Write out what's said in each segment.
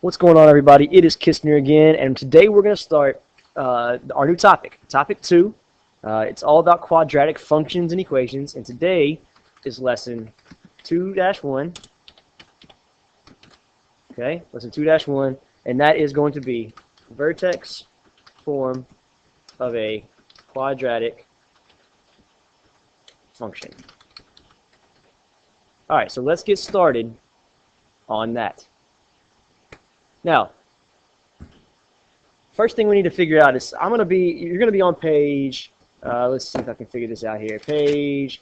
What's going on, everybody? It is Kistner again, and today we're going to start our new topic, Topic 2. It's all about quadratic functions and equations, and today is Lesson 2-1. Okay, Lesson 2-1, and that is going to be vertex form of a quadratic function. All right, so let's get started on that. Now, first thing we need to figure out is you're going to be on page, let's see if I can figure this out here, page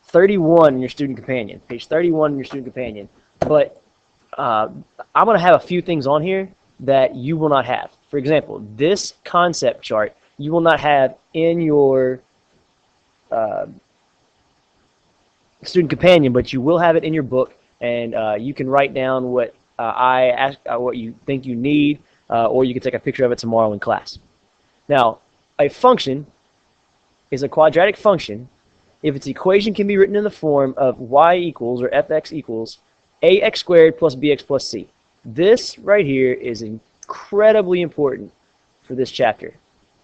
31 in your student companion, but I'm going to have a few things on here that you will not have. For example, this concept chart you will not have in your student companion, but you will have it in your book, and you can write down what what you think you need, or you can take a picture of it tomorrow in class. Now, a function is a quadratic function if its equation can be written in the form of y equals, or fx equals, ax squared plus bx plus c. This right here is incredibly important for this chapter.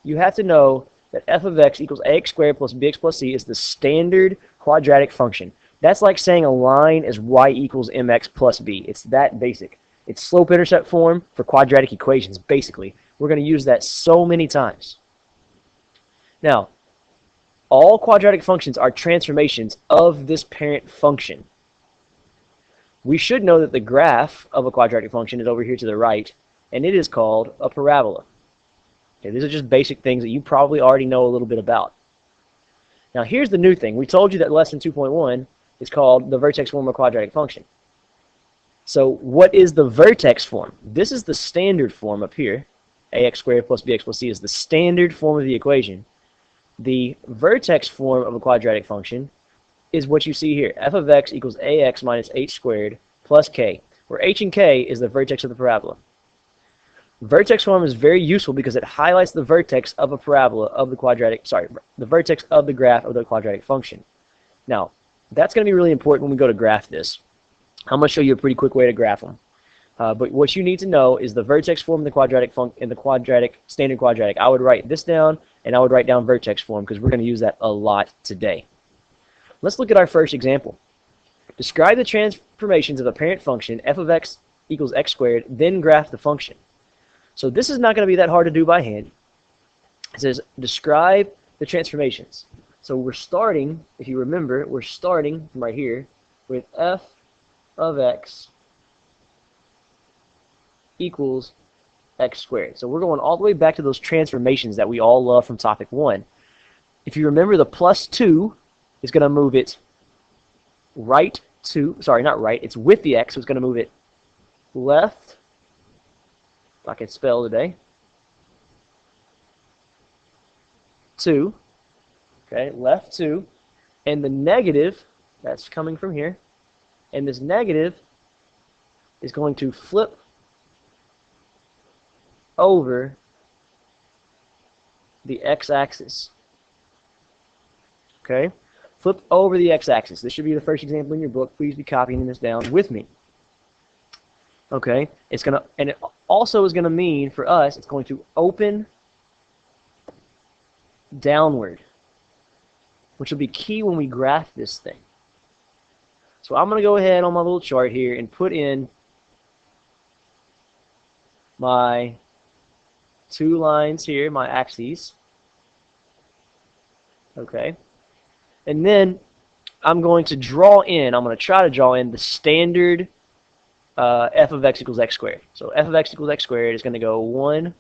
You have to know that f of x equals ax squared plus bx plus c is the standard quadratic function. That's like saying a line is y equals mx plus b. It's that basic. It's slope-intercept form for quadratic equations, basically. We're going to use that so many times. Now, all quadratic functions are transformations of this parent function. We should know that the graph of a quadratic function is over here to the right, and it is called a parabola. Okay, these are just basic things that you probably already know a little bit about. Now, here's the new thing. We told you that lesson 2.1 is called the vertex form of a quadratic function. So what is the vertex form? This is the standard form up here. Ax squared plus bx plus c is the standard form of the equation. The vertex form of a quadratic function is what you see here. F of x equals ax minus h squared plus k, where h and k is the vertex of the parabola. Vertex form is very useful because it highlights the vertex of a parabola of the the vertex of the graph of the quadratic function. Now, that's going to be really important when we go to graph this. I'm going to show you a pretty quick way to graph them. But what you need to know is the vertex form in the quadratic standard quadratic. I would write this down, and I would write down vertex form because we're going to use that a lot today. Let's look at our first example. Describe the transformations of a parent function, f of x equals x squared, then graph the function. So this is not going to be that hard to do by hand. It says describe the transformations. So we're starting, if you remember, we're starting from right here with f of x equals x squared. So we're going all the way back to those transformations that we all love from topic 1. If you remember, the plus 2 is going to move it right to, sorry, not right, it's with the x, so it's going to move it left, if I can spell today, 2, okay, left 2, and the negative, that's coming from here, and this negative is going to flip over the x-axis. Okay? Flip over the x-axis. This should be the first example in your book. Please be copying this down with me. Okay? It's going to, and it also is going to mean for us, it's going to open downward, which will be key when we graph this thing. So I'm going to go ahead on my little chart here and put in my 2 lines here, my axes. Okay. And then I'm going to draw in, I'm going to try to draw in the standard f of x equals x squared. So f of x equals x squared is going to go 1,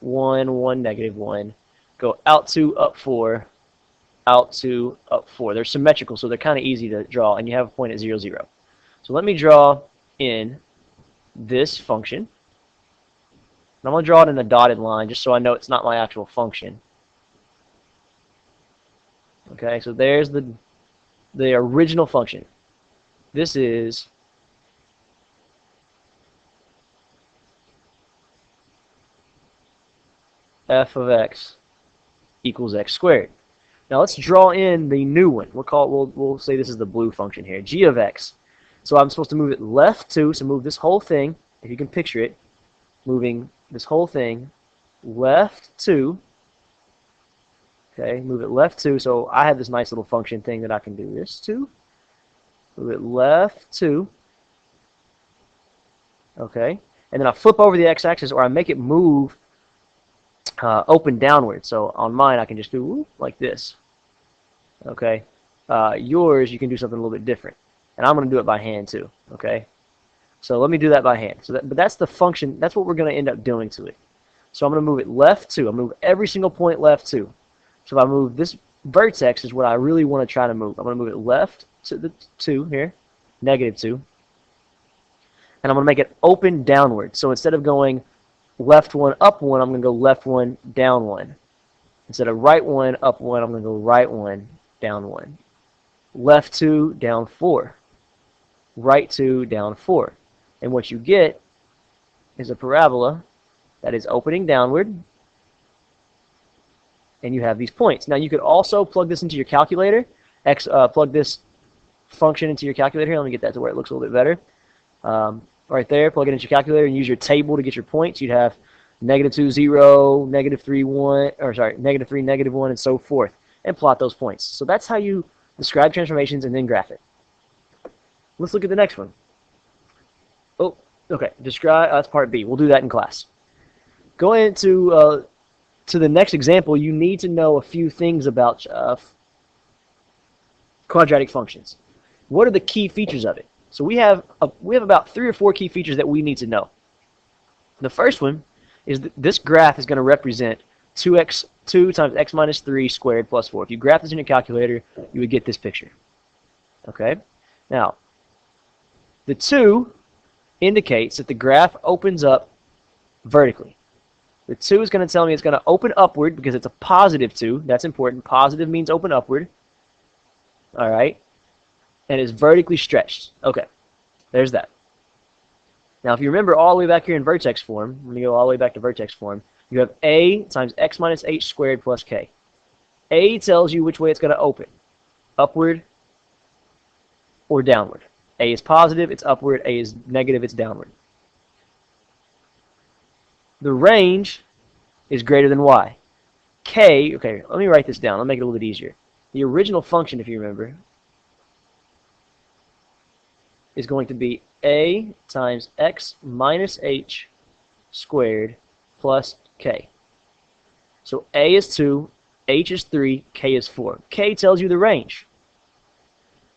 1, 1, negative 1, go out 2, up 4, out 2, up 4. They're symmetrical, so they're kind of easy to draw, and you have a point at 0, 0. So let me draw in this function. And I'm going to draw it in a dotted line just so I know it's not my actual function. Okay, so there's the original function. This is f of x equals x squared. Now let's draw in the new one. We'll say this is the blue function here, g of x. So I'm supposed to move it left 2, so move this whole thing if you can picture it, moving this whole thing left 2. Okay, move it left 2. So I have this nice little function thing that I can do this 2. Move it left 2. Okay, and then I flip over the x-axis, or I make it move open downward. So on mine, I can just do whoop, like this. Okay, yours, you can do something a little bit different. And I'm going to do it by hand too. Okay, so let me do that by hand. So but that's the function. That's what we're going to end up doing to it. So I'm going to move it left 2. I'm going to move every single point left 2. So if I move this vertex is what I really want to try to move. I'm going to move it left to the 2 here, negative 2. And I'm going to make it open downward. So instead of going left 1, up 1, I'm going to go left 1, down 1. Instead of right 1, up 1, I'm going to go right 1, down 1. Left 2, down 4. Right 2, down 4. And what you get is a parabola that is opening downward. And you have these points. Now you could also plug this into your calculator. Plug this function into your calculator. Let me get that to where it looks a little bit better. Right there, plug it into your calculator and use your table to get your points. You'd have -2, 0, -3, 1, or sorry, -3, -1, and so forth, and plot those points. So that's how you describe transformations and then graph it. Let's look at the next one. Oh, okay. Describe. That's part B. We'll do that in class. Going into to the next example, you need to know a few things about quadratic functions. What are the key features of it? So we have about 3 or 4 key features that we need to know. The first one is that this graph is going to represent 2 times x minus 3 squared plus 4. If you graph this in your calculator, you would get this picture. Okay? Now, the 2 indicates that the graph opens up vertically. The 2 is going to tell me it's going to open upward because it's a positive 2. That's important. Positive means open upward. All right? And is vertically stretched. Okay, there's that. Now, if you remember all the way back here in vertex form, let me go all the way back to vertex form, you have a times x minus h squared plus k. A tells you which way it's going to open, upward or downward. A is positive, it's upward. A is negative, it's downward. The range is greater than y. K, okay, let me write this down. I'll make it a little bit easier. The original function, if you remember, is going to be a times x minus h squared plus k. So a is 2, h is 3, k is 4. K tells you the range.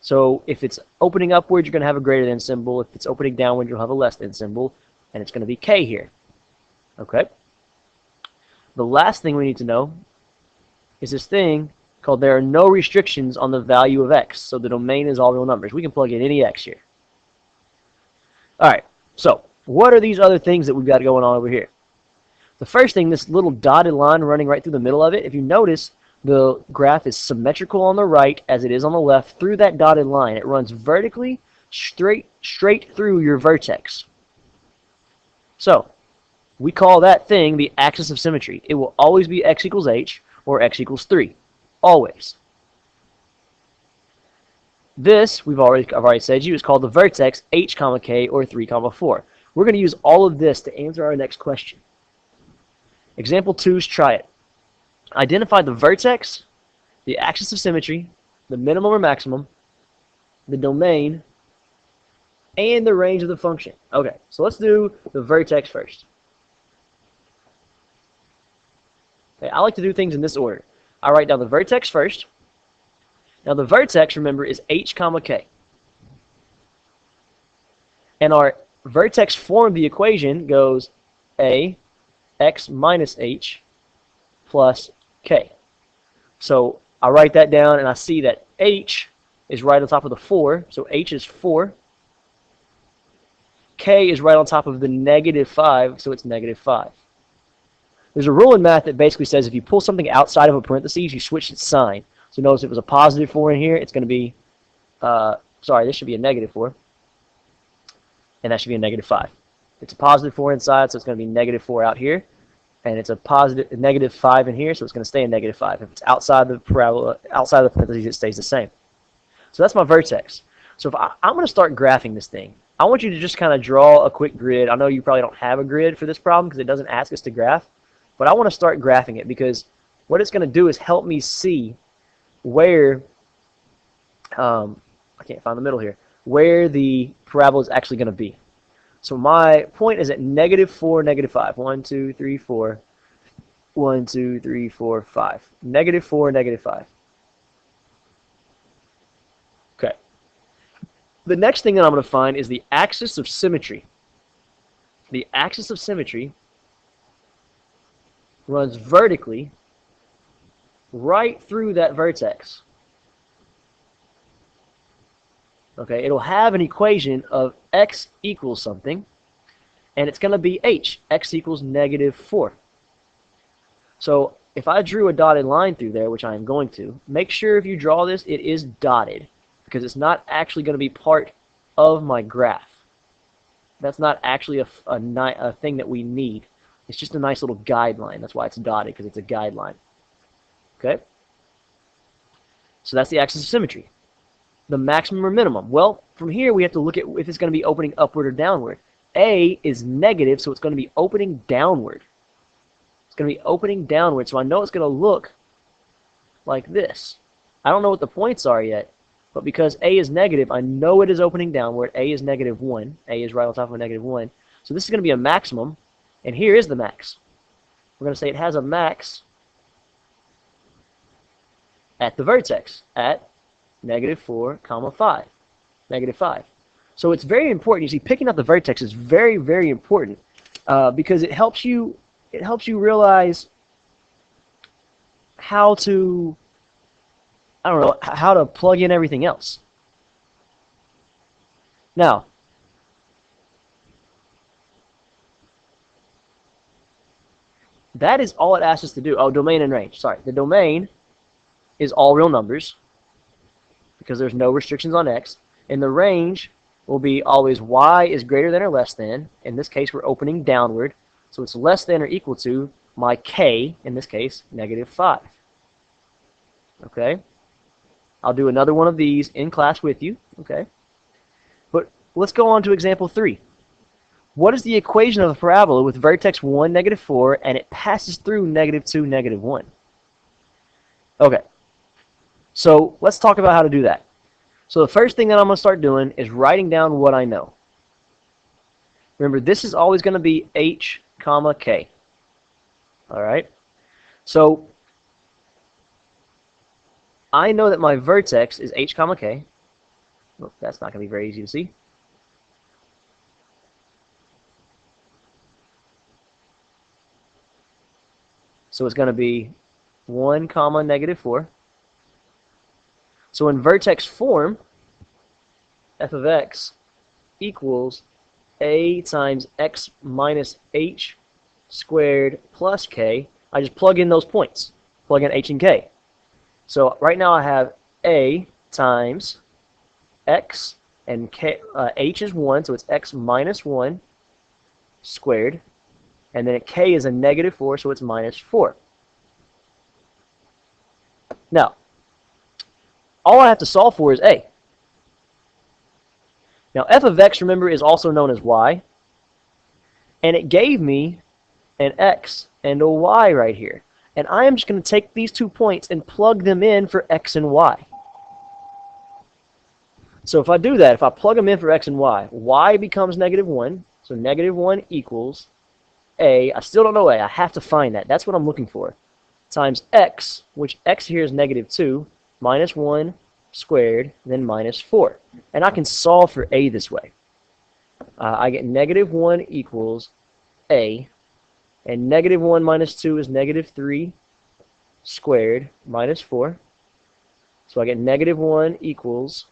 So if it's opening upward, you're going to have a greater than symbol. If it's opening downward, you'll have a less than symbol. And it's going to be k here. Okay? The last thing we need to know is this thing called there are no restrictions on the value of x. So the domain is all real numbers. We can plug in any x here. All right, so what are these other things that we've got going on over here? The first thing, this little dotted line running right through the middle of it, if you notice, the graph is symmetrical on the right as it is on the left through that dotted line. It runs vertically straight through your vertex. So we call that thing the axis of symmetry. It will always be x equals h or x equals 3. Always. This, I've already said to you, is called the vertex h, k, or 3, 4. We're going to use all of this to answer our next question. Example 2's try it. Identify the vertex, the axis of symmetry, the minimum or maximum, the domain, and the range of the function. Okay, so let's do the vertex first. Okay, I like to do things in this order. I write down the vertex first. Now the vertex, remember, is h, k. And our vertex form of the equation goes a x minus h plus k. So I write that down and I see that h is right on top of the 4, so h is 4. K is right on top of the -5, so it's -5. There's a rule in math that basically says if you pull something outside of a parentheses, you switch its sign. So notice if it was a positive 4 in here, it's going to be, this should be a -4. And that should be a -5. It's a positive 4 inside, so it's going to be -4 out here. And it's a -5 in here, so it's going to stay a -5. If it's outside the parabola, outside the parentheses, it stays the same. So that's my vertex. So if I'm going to start graphing this thing, I want you to just kind of draw a quick grid. I know you probably don't have a grid for this problem because it doesn't ask us to graph, but I want to start graphing it because what it's going to do is help me see where, I can't find the middle here, where the parabola is actually going to be. So my point is at -4, -5. 1, 2, 3, 4. 1, 2, 3, 4, 5. -4, -5. Okay. The next thing that I'm going to find is the axis of symmetry. The axis of symmetry runs vertically right through that vertex. Okay, it'll have an equation of x equals something, and it's going to be h. X equals -4. So if I drew a dotted line through there, which I am going to, make sure if you draw this, it is dotted, because it's not actually going to be part of my graph. That's not actually a thing that we need. It's just a nice little guideline. That's why it's dotted, because it's a guideline. Okay? So that's the axis of symmetry. The maximum or minimum. Well, from here we have to look at if it's going to be opening upward or downward. A is negative, so it's going to be opening downward. It's going to be opening downward, so I know it's going to look like this. I don't know what the points are yet, but because A is negative, I know it is opening downward. A is -1. A is right on top of a -1. So this is going to be a maximum, and here is the max. We're going to say it has a max at the vertex, at -4, 5, -5. So it's very important. You see, picking out the vertex is very, very important because it helps you realize how to, I don't know, how to plug in everything else. Now, that is all it asks us to do. Oh, domain and range. Sorry, the domain is all real numbers, because there's no restrictions on x, and the range will be always y is greater than or less than. In this case, we're opening downward, so it's less than or equal to my k, in this case, -5. Okay? I'll do another one of these in class with you. Okay? But let's go on to example 3. What is the equation of a parabola with vertex 1, -4, and it passes through -2, -1? Okay. So let's talk about how to do that. So the first thing that I'm going to start doing is writing down what I know. Remember, this is always going to be h, k. All right? So I know that my vertex is h, k. Well, that's not going to be very easy to see. So it's going to be 1, -4. So in vertex form, f of x equals a times x minus h squared plus k. I just plug in those points. Plug in h and k. So right now I have a times x, and k, h is 1, so it's x minus 1 squared. And then k is a -4, so it's -4. Now, all I have to solve for is a. Now, f of x, remember, is also known as y. And it gave me an x and a y right here. And I am just going to take these 2 points and plug them in for x and y. So if I do that, if I plug them in for x and y becomes -1. So -1 equals a. I still don't know a. I have to find that. That's what I'm looking for. Times x, which x here is -2, minus 1 squared, then -4. And I can solve for a this way. I get -1 equals a, and -1 minus 2 is -3 squared minus 4. So I get -1 equals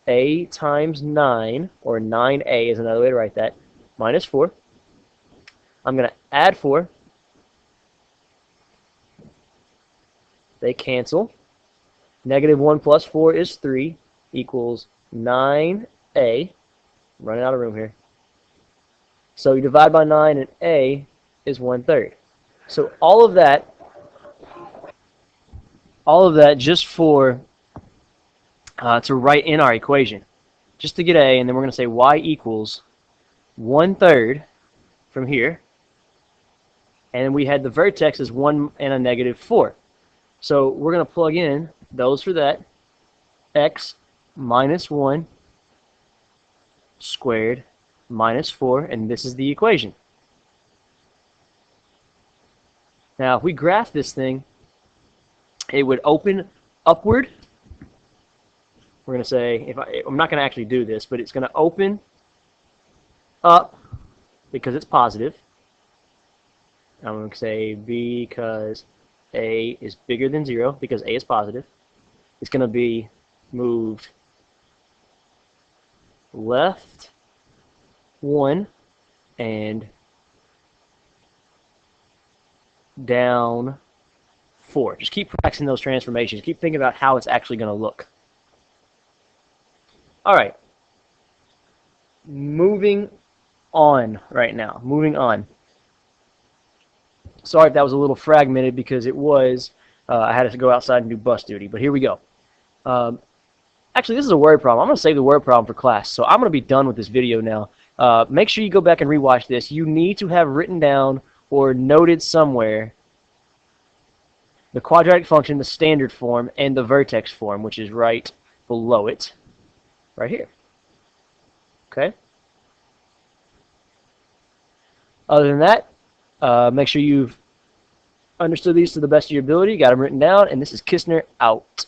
a times 9, or 9a is another way to write that, minus 4. I'm going to add 4. They cancel. -1 plus 4 is 3, equals 9a. I'm running out of room here. So you divide by 9, and a is 1/3. So all of that just for to write in our equation. just to get A, and then we're going to say y equals 1/3 from here. And we had the vertex as 1 and a -4. So we're going to plug in those for that. X minus 1 squared minus 4, and this is the equation. Now, if we graph this thing, it would open upward. We're going to say, I'm not going to actually do this, but it's going to open up because it's positive. I'm going to say because A is bigger than 0, because A is positive. It's going to be moved left 1 and down 4. Just keep practicing those transformations. Keep thinking about how it's actually going to look. All right. Moving on right now. Moving on. Sorry if that was a little fragmented because it was. I had to go outside and do bus duty, but here we go. Actually, this is a word problem. I'm going to save the word problem for class, so I'm going to be done with this video now. Make sure you go back and rewatch this. You need to have written down or noted somewhere the quadratic function, the standard form, and the vertex form, which is right below it, right here. Okay? Other than that, make sure you've understood these to the best of your ability, got them written down, and this is Kistner out.